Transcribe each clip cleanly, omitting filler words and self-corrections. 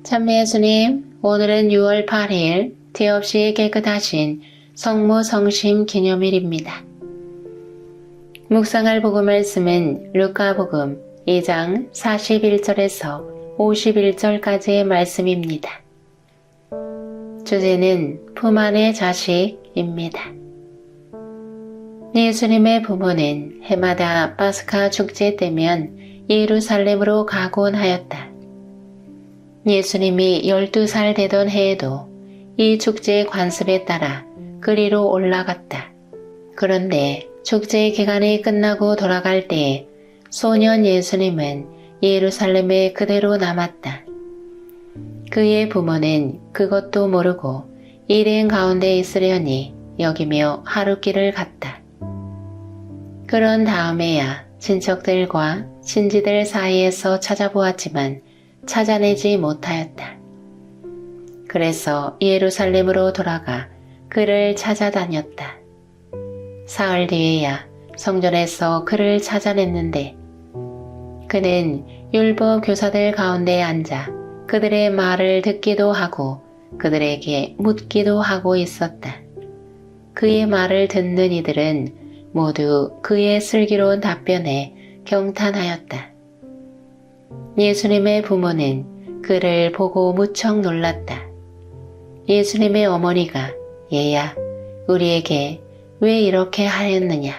참미 예수님, 오늘은 6월 8일 티 없이 깨끗하신 성모 성심 기념일입니다. 묵상할 복음 말씀은 루카복음 2장 41절에서 51절까지의 말씀입니다. 주제는 품 안의 자식입니다. 예수님의 부모는 해마다 파스카 축제 때면 예루살렘으로 가곤 하였다. 예수님이 12살 되던 해에도 이 축제의 관습에 따라 그리로 올라갔다. 그런데 축제 기간이 끝나고 돌아갈 때에 소년 예수님은 예루살렘에 그대로 남았다. 그의 부모는 그것도 모르고 일행 가운데 있으려니 여기며 하룻길을 갔다. 그런 다음에야 친척들과 친지들 사이에서 찾아보았지만 찾아내지 못하였다. 그래서 예루살렘으로 돌아가 그를 찾아다녔다. 사흘 뒤에야 성전에서 그를 찾아냈는데 그는 율법 교사들 가운데 앉아 그들의 말을 듣기도 하고 그들에게 묻기도 하고 있었다. 그의 말을 듣는 이들은 모두 그의 슬기로운 답변에 경탄하였다. 예수님의 부모는 그를 보고 무척 놀랐다. 예수님의 어머니가 얘야, 우리에게 왜 이렇게 하였느냐?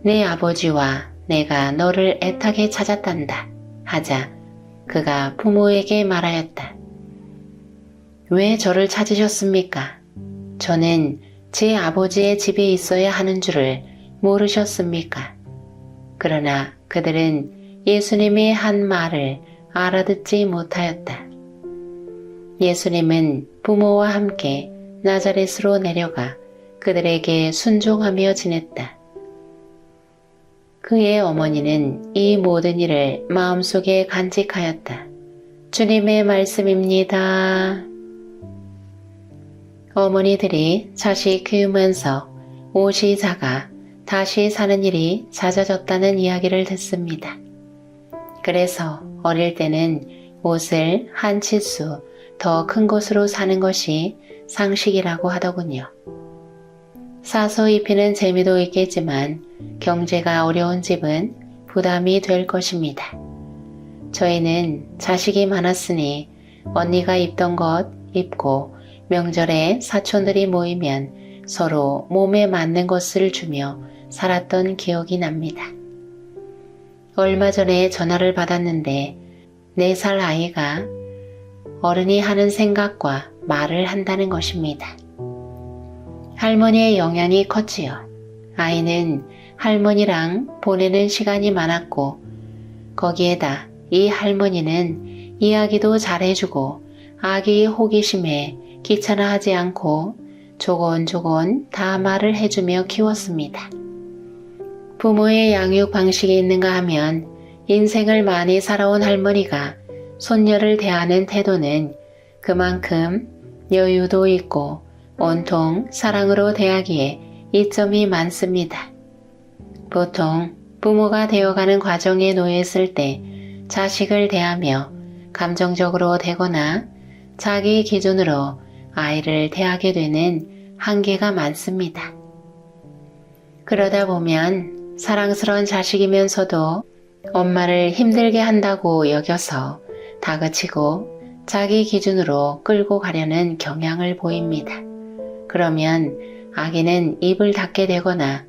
내 아버지와 내가 너를 애타게 찾았단다 하자 그가 부모에게 말하였다. 왜 저를 찾으셨습니까? 저는 제 아버지의 집에 있어야 하는 줄을 모르셨습니까? 그러나 그들은 예수님이 한 말을 알아듣지 못하였다. 예수님은 부모와 함께 나자렛으로 내려가 그들에게 순종하며 지냈다. 그의 어머니는 이 모든 일을 마음속에 간직하였다. 주님의 말씀입니다. 어머니들이 자식 키우면서 옷이 작아 다시 사는 일이 잦아졌다는 이야기를 듣습니다. 그래서 어릴 때는 옷을 한 치수 더 큰 곳으로 사는 것이 상식이라고 하더군요. 사서 입히는 재미도 있겠지만 경제가 어려운 집은 부담이 될 것입니다. 저희는 자식이 많았으니 언니가 입던 것 입고 명절에 사촌들이 모이면 서로 몸에 맞는 것을 주며 살았던 기억이 납니다. 얼마 전에 전화를 받았는데 4살 아이가 어른이 하는 생각과 말을 한다는 것입니다. 할머니의 영향이 컸지요. 아이는 할머니랑 보내는 시간이 많았고 거기에다 이 할머니는 이야기도 잘해주고 아기의 호기심에 귀찮아하지 않고 조곤조곤 다 말을 해주며 키웠습니다. 부모의 양육 방식이 있는가 하면 인생을 많이 살아온 할머니가 손녀를 대하는 태도는 그만큼 여유도 있고 온통 사랑으로 대하기에 이점이 많습니다. 보통 부모가 되어가는 과정에 놓였을 때 자식을 대하며 감정적으로 되거나 자기 기준으로 아이를 대하게 되는 한계가 많습니다. 그러다 보면 사랑스러운 자식이면서도 엄마를 힘들게 한다고 여겨서 다그치고 자기 기준으로 끌고 가려는 경향을 보입니다. 그러면 아기는 입을 닫게 되거나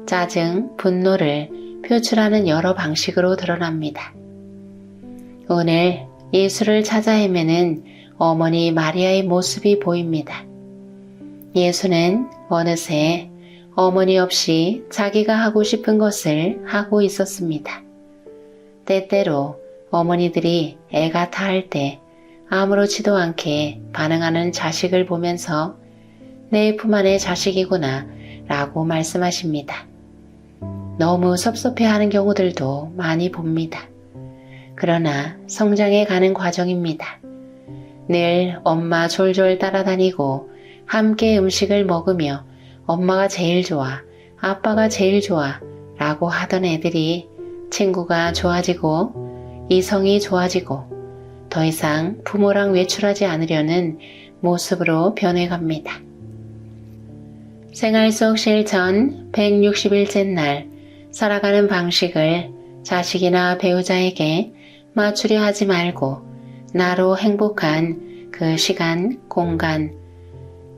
짜증, 분노를 표출하는 여러 방식으로 드러납니다. 오늘 예수를 찾아 헤매는 어머니 마리아의 모습이 보입니다. 예수는 어느새 어머니 없이 자기가 하고 싶은 것을 하고 있었습니다. 때때로 어머니들이 애가 타할 때 아무렇지도 않게 반응하는 자식을 보면서 내 품 안의 자식이구나 라고 말씀하십니다. 너무 섭섭해하는 경우들도 많이 봅니다. 그러나 성장해 가는 과정입니다. 늘 엄마 졸졸 따라다니고 함께 음식을 먹으며 엄마가 제일 좋아, 아빠가 제일 좋아 라고 하던 애들이 친구가 좋아지고 이성이 좋아지고 더 이상 부모랑 외출하지 않으려는 모습으로 변해갑니다. 생활 속 실천 160일째 날 살아가는 방식을 자식이나 배우자에게 맞추려 하지 말고 나로 행복한 그 시간, 공간,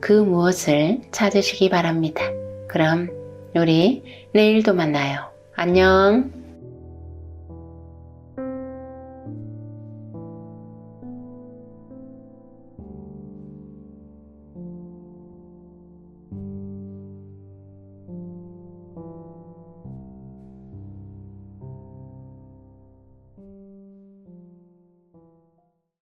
그 무엇을 찾으시기 바랍니다. 그럼 우리 내일도 만나요. 안녕.